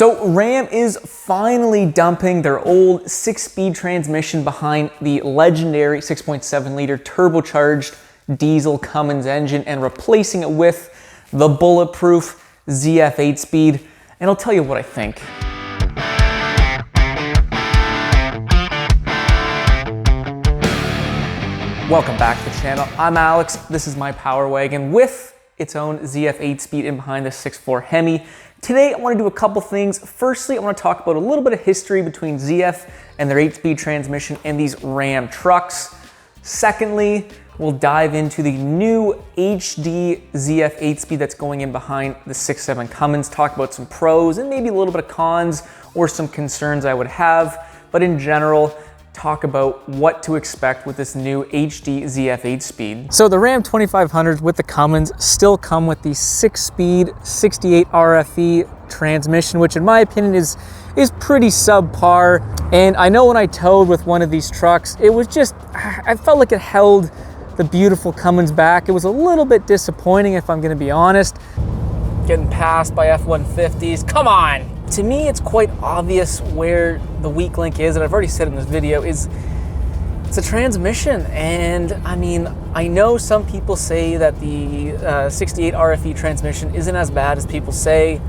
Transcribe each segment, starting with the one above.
So Ram is finally dumping their old 6-speed transmission behind the legendary 6.7 liter turbocharged diesel Cummins engine and replacing it with the bulletproof ZF 8-speed. And I'll tell you what I think. Welcome back to the channel. I'm Alex. This is my Power Wagon with its own ZF 8-speed in behind the 6.4 Hemi. Today I want to do a couple things. Firstly, I want to talk about a little bit of history between ZF and their 8-speed transmission and these Ram trucks. Secondly, we'll dive into the new HD ZF 8-speed that's going in behind the 6.7 Cummins, talk about some pros and maybe a little bit of cons or some concerns I would have, but in general, talk about what to expect with this new HD ZF 8-speed. So the Ram 2500s with the Cummins still come with the 6-speed 68 RFE transmission, which in my opinion is pretty subpar. And I know when I towed with one of these trucks, it was just, I felt like it held the beautiful Cummins back. It was a little bit disappointing if I'm gonna be honest. Getting passed by F-150s, come on! To me, it's quite obvious where the weak link is, and I've already said in this video, it's a transmission. And I mean, I know some people say that the 68 RFE transmission isn't as bad as people say.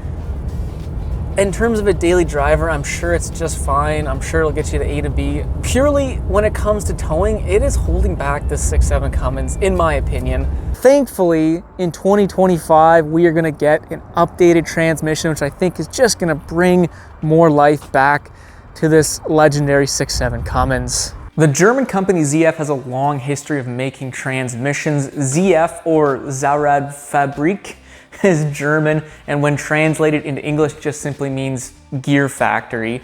In terms of a daily driver, I'm sure it's just fine. I'm sure it'll get you to A to B. Purely when it comes to towing, it is holding back the 6.7 Cummins, in my opinion. Thankfully, in 2025, we are gonna get an updated transmission, which I think is just gonna bring more life back to this legendary 6.7 Cummins. The German company ZF has a long history of making transmissions. ZF, or Zahnradfabrik, is German, and when translated into English just simply means gear factory.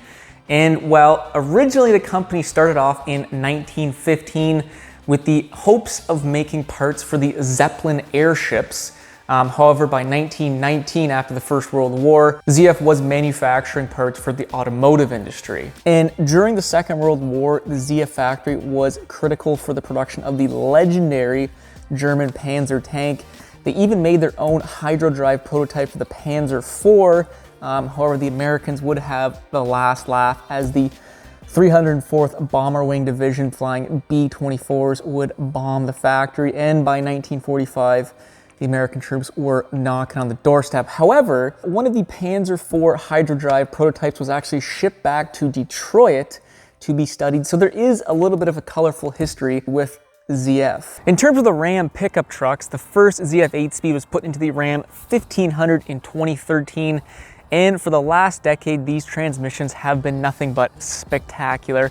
And while originally the company started off in 1915 with the hopes of making parts for the Zeppelin airships, however by 1919, after the First World War, ZF was manufacturing parts for the automotive industry. And during the Second World War, the ZF factory was critical for the production of the legendary German Panzer tank. They even made their own hydro-drive prototype for the Panzer IV. However, the Americans would have the last laugh as the 304th Bomber Wing Division flying B-24s would bomb the factory. And by 1945, the American troops were knocking on the doorstep. However, one of the Panzer IV hydro-drive prototypes was actually shipped back to Detroit to be studied. So there is a little bit of a colorful history with ZF. In terms of the Ram pickup trucks, the first ZF 8-speed was put into the Ram 1500 in 2013, and for the last decade, these transmissions have been nothing but spectacular.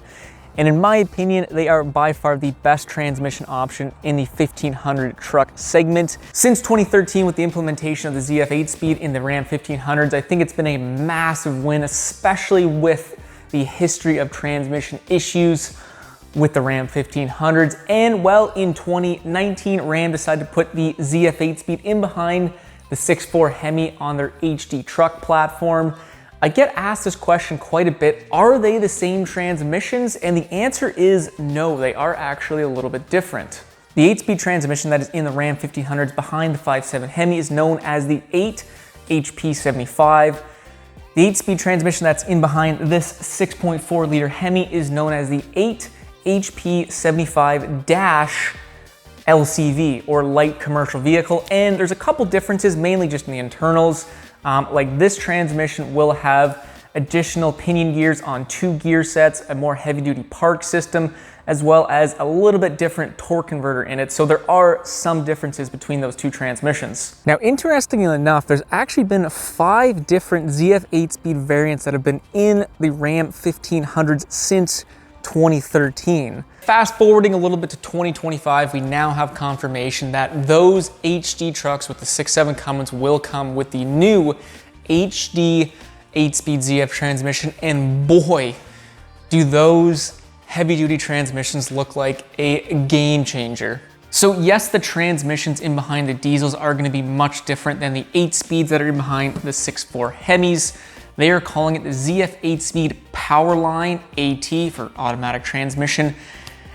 And in my opinion, they are by far the best transmission option in the 1500 truck segment. Since 2013, with the implementation of the ZF 8-speed in the Ram 1500s, I think it's been a massive win, especially with the history of transmission issues with the Ram 1500s. And well, in 2019, Ram decided to put the ZF 8-speed in behind the 6.4 Hemi on their HD truck platform. I get asked this question quite a bit. Are they the same transmissions? And the answer is no, they are actually a little bit different. The 8-speed transmission that is in the Ram 1500s behind the 5.7 Hemi is known as the 8 HP75. The 8-speed transmission that's in behind this 6.4 liter Hemi is known as the 8 HP75-LCV, or light commercial vehicle. And there's a couple differences, mainly just in the internals. Like this transmission will have additional pinion gears on 2 gear sets, a more heavy duty park system, as well as a little bit different torque converter in it. So there are some differences between those two transmissions. Now, interestingly enough, there's actually been 5 different ZF 8-speed variants that have been in the Ram 1500s since 2013. Fast forwarding a little bit to 2025, we now have confirmation that those HD trucks with the 6.7 Cummins will come with the new HD 8-speed ZF transmission, and boy, do those heavy-duty transmissions look like a game changer. So yes, the transmissions in behind the diesels are going to be much different than the 8-speeds that are in behind the 6.4 Hemis. They are calling it the ZF 8-speed Powerline AT for automatic transmission,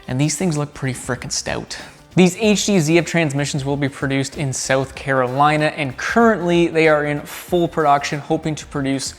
and these things look pretty frickin' stout. These HD ZF transmissions will be produced in South Carolina, and currently they are in full production, hoping to produce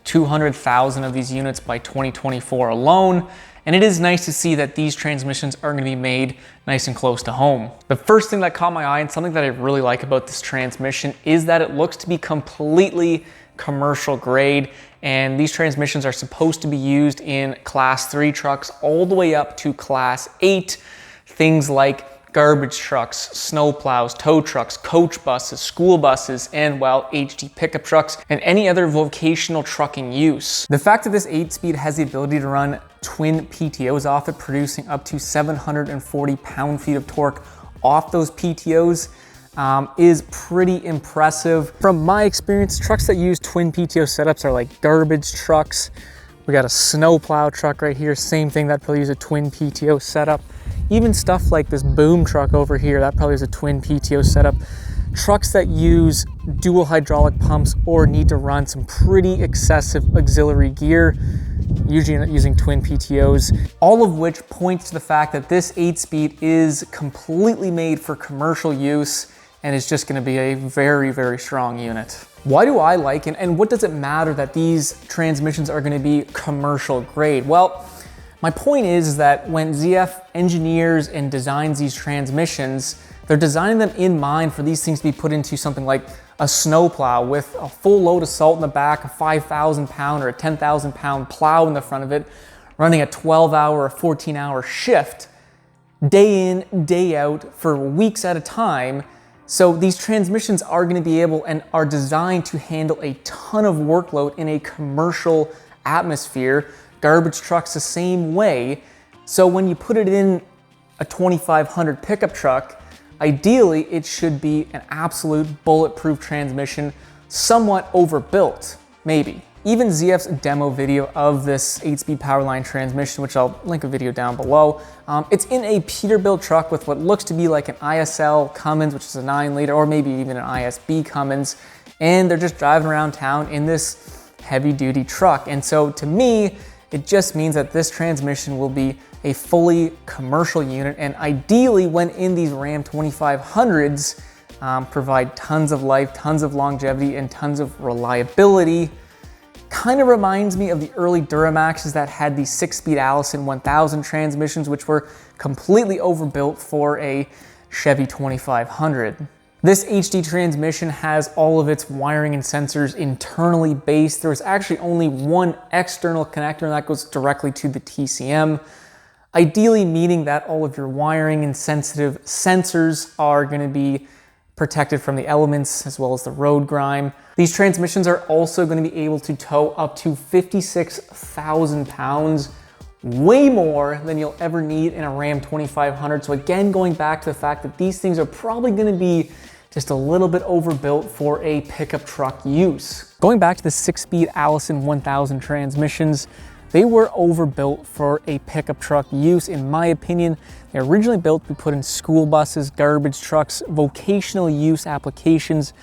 200,000 of these units by 2024 alone. And it is nice to see that these transmissions are going to be made nice and close to home. The first thing that caught my eye and something that I really like about this transmission is that it looks to be completely commercial grade. And these transmissions are supposed to be used in Class 3 trucks all the way up to Class 8. Things like garbage trucks, snow plows, tow trucks, coach buses, school buses, and well, HD pickup trucks, and any other vocational trucking use. The fact that this 8-speed has the ability to run twin PTOs off it, producing up to 740 pound-feet of torque off those PTOs, is pretty impressive. From my experience, trucks that use twin PTO setups are like garbage trucks. We got a snow plow truck right here, same thing, that probably use a twin PTO setup. Even stuff like this boom truck over here, that probably is a twin PTO setup. Trucks that use dual hydraulic pumps or need to run some pretty excessive auxiliary gear, usually using twin PTOs, all of which points to the fact that this 8-speed is completely made for commercial use and is just going to be a very, very strong unit. Why do I like it, and what does it matter that these transmissions are going to be commercial grade? Well, my point is that when ZF engineers and designs these transmissions, they're designing them in mind for these things to be put into something like a snowplow with a full load of salt in the back, a 5,000 pound or a 10,000 pound plow in the front of it, running a 12-hour or 14-hour shift, day in, day out, for weeks at a time. So these transmissions are going to be able and are designed to handle a ton of workload in a commercial atmosphere. Garbage trucks the same way. So when you put it in a 2500 pickup truck, ideally it should be an absolute bulletproof transmission, somewhat overbuilt, maybe. Even ZF's demo video of this 8-speed Powerline transmission, which I'll link a video down below, it's in a Peterbilt truck with what looks to be like an ISL Cummins, which is a 9-liter, or maybe even an ISB Cummins, and they're just driving around town in this heavy-duty truck. And so to me, it just means that this transmission will be a fully commercial unit, and ideally when in these Ram 2500s, provide tons of life, tons of longevity, and tons of reliability. Kind of reminds me of the early Duramaxes that had the 6-speed Allison 1000 transmissions, which were completely overbuilt for a Chevy 2500. This HD transmission has all of its wiring and sensors internally based. There's actually only one external connector, and that goes directly to the TCM, ideally meaning that all of your wiring and sensitive sensors are going to be protected from the elements as well as the road grime. These transmissions are also going to be able to tow up to 56,000 pounds, way more than you'll ever need in a Ram 2500. So again, going back to the fact that these things are probably going to be just a little bit overbuilt for a pickup truck use. Going back to the 6-speed Allison 1000 transmissions, they were overbuilt for a pickup truck use, in my opinion. They were originally built to be put in school buses, garbage trucks, vocational use applications.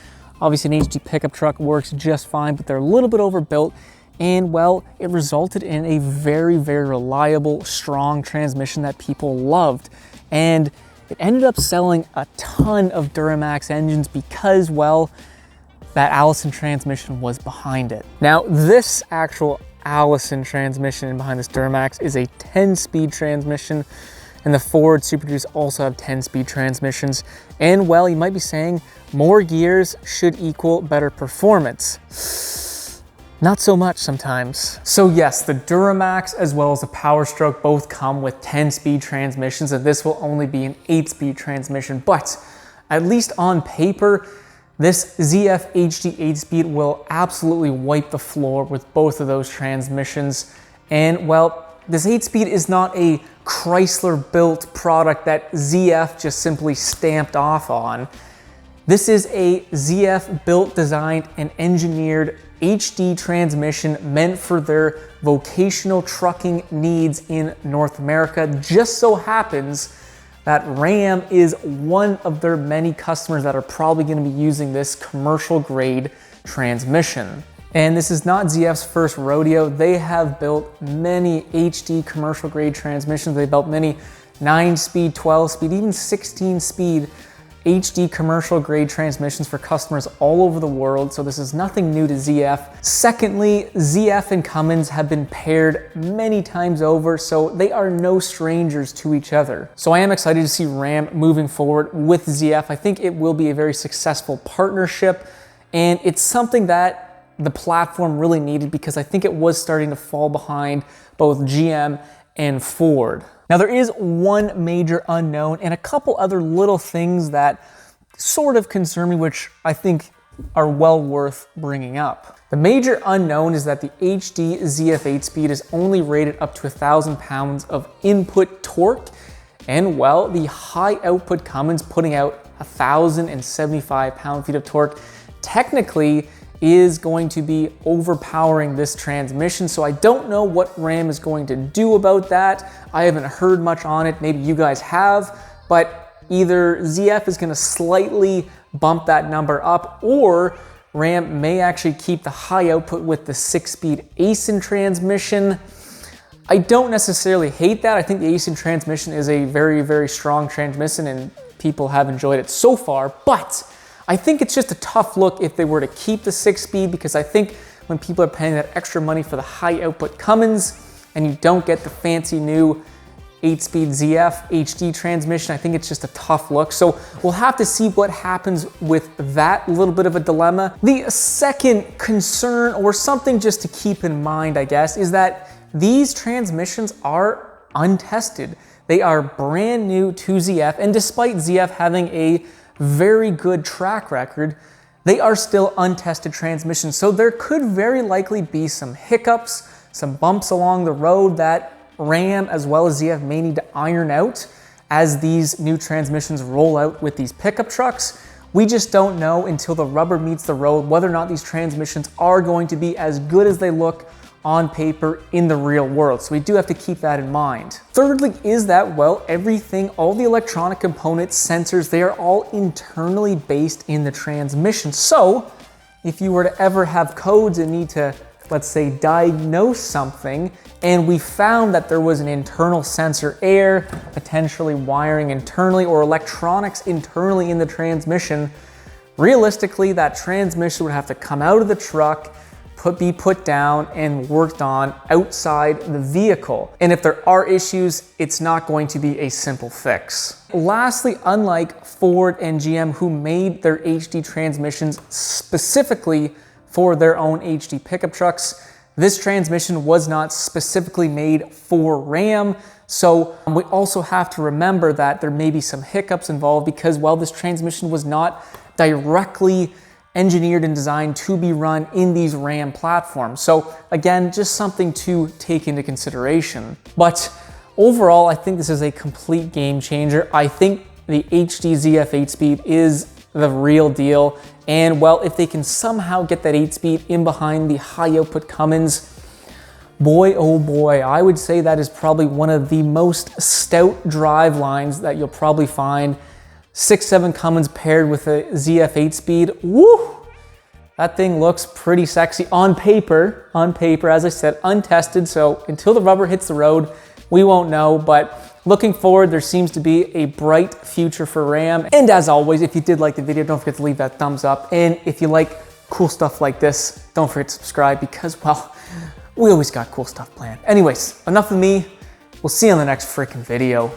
Obviously an HD pickup truck works just fine, but they're a little bit overbuilt. And well, it resulted in a very, very reliable, strong transmission that people loved. And it ended up selling a ton of Duramax engines because, well, that Allison transmission was behind it. Now, this actual Allison transmission behind this Duramax is a 10-speed transmission, and the Ford Super Duties also have 10-speed transmissions. And well, you might be saying more gears should equal better performance. Not so much sometimes. So yes, the Duramax as well as the Power Stroke both come with 10-speed transmissions, and this will only be an 8-speed transmission. But at least on paper, this ZF HD 8-speed will absolutely wipe the floor with both of those transmissions. And well, this 8-speed is not a Chrysler-built product that ZF just simply stamped off on. This is a ZF built, designed, and engineered HD transmission meant for their vocational trucking needs in North America. Just so happens that Ram is one of their many customers that are probably going to be using this commercial grade transmission. And this is not ZF's first rodeo. They have built many HD commercial grade transmissions. They built many 9-speed, 12-speed, even 16-speed HD commercial grade transmissions for customers all over the world, so this is nothing new to ZF. Secondly, ZF and Cummins have been paired many times over, so they are no strangers to each other. So I am excited to see Ram moving forward with ZF. I think it will be a very successful partnership, and it's something that the platform really needed because I think it was starting to fall behind both GM and Ford. Now there is one major unknown and a couple other little things that sort of concern me, which I think are well worth bringing up. The major unknown is that the HD ZF 8-speed is only rated up to 1,000 pounds of input torque, and well, the high output Cummins putting out 1,075 pound-feet of torque technically is going to be overpowering this transmission. So I don't know what Ram is going to do about that. I haven't heard much on it. Maybe you guys have, but either ZF is going to slightly bump that number up, or Ram may actually keep the high output with the 6-speed Aisin transmission. I don't necessarily hate that. I think the Aisin transmission is a very, very strong transmission and people have enjoyed it so far, but I think it's just a tough look if they were to keep the 6-speed, because I think when people are paying that extra money for the high output Cummins and you don't get the fancy new 8-speed ZF HD transmission, I think it's just a tough look. So we'll have to see what happens with that little bit of a dilemma. The second concern, or something just to keep in mind, I guess, is that these transmissions are untested. They are brand new to ZF, and despite ZF having a very good track record, they are still untested transmissions. So there could very likely be some hiccups, some bumps along the road that Ram as well as ZF may need to iron out as these new transmissions roll out with these pickup trucks. We just don't know until the rubber meets the road whether or not these transmissions are going to be as good as they look on paper in the real world. So we do have to keep that in mind. Thirdly is that, well, everything, all the electronic components, sensors, they are all internally based in the transmission. So if you were to ever have codes and need to, let's say, diagnose something, and we found that there was an internal sensor error, potentially wiring internally or electronics internally in the transmission, realistically, that transmission would have to come out of the truck, be put down and worked on outside the vehicle. And if there are issues, it's not going to be a simple fix. Lastly, unlike Ford and GM, who made their HD transmissions specifically for their own HD pickup trucks, this transmission was not specifically made for Ram. So we also have to remember that there may be some hiccups involved because, well, this transmission was not directly engineered and designed to be run in these Ram platforms. So again, just something to take into consideration. But overall, I think this is a complete game changer. I think the HD ZF 8-speed is the real deal. And well, if they can somehow get that 8-speed in behind the high output Cummins, boy, oh boy, I would say that is probably one of the most stout drive lines that you'll probably find. 6.7 Cummins paired with a ZF 8-speed, woo! That thing looks pretty sexy on paper, as I said, untested. So until the rubber hits the road, we won't know, but looking forward, there seems to be a bright future for Ram. And as always, if you did like the video, don't forget to leave that thumbs up. And if you like cool stuff like this, don't forget to subscribe because, well, we always got cool stuff planned. Anyways, enough of me. We'll see you on the next freaking video.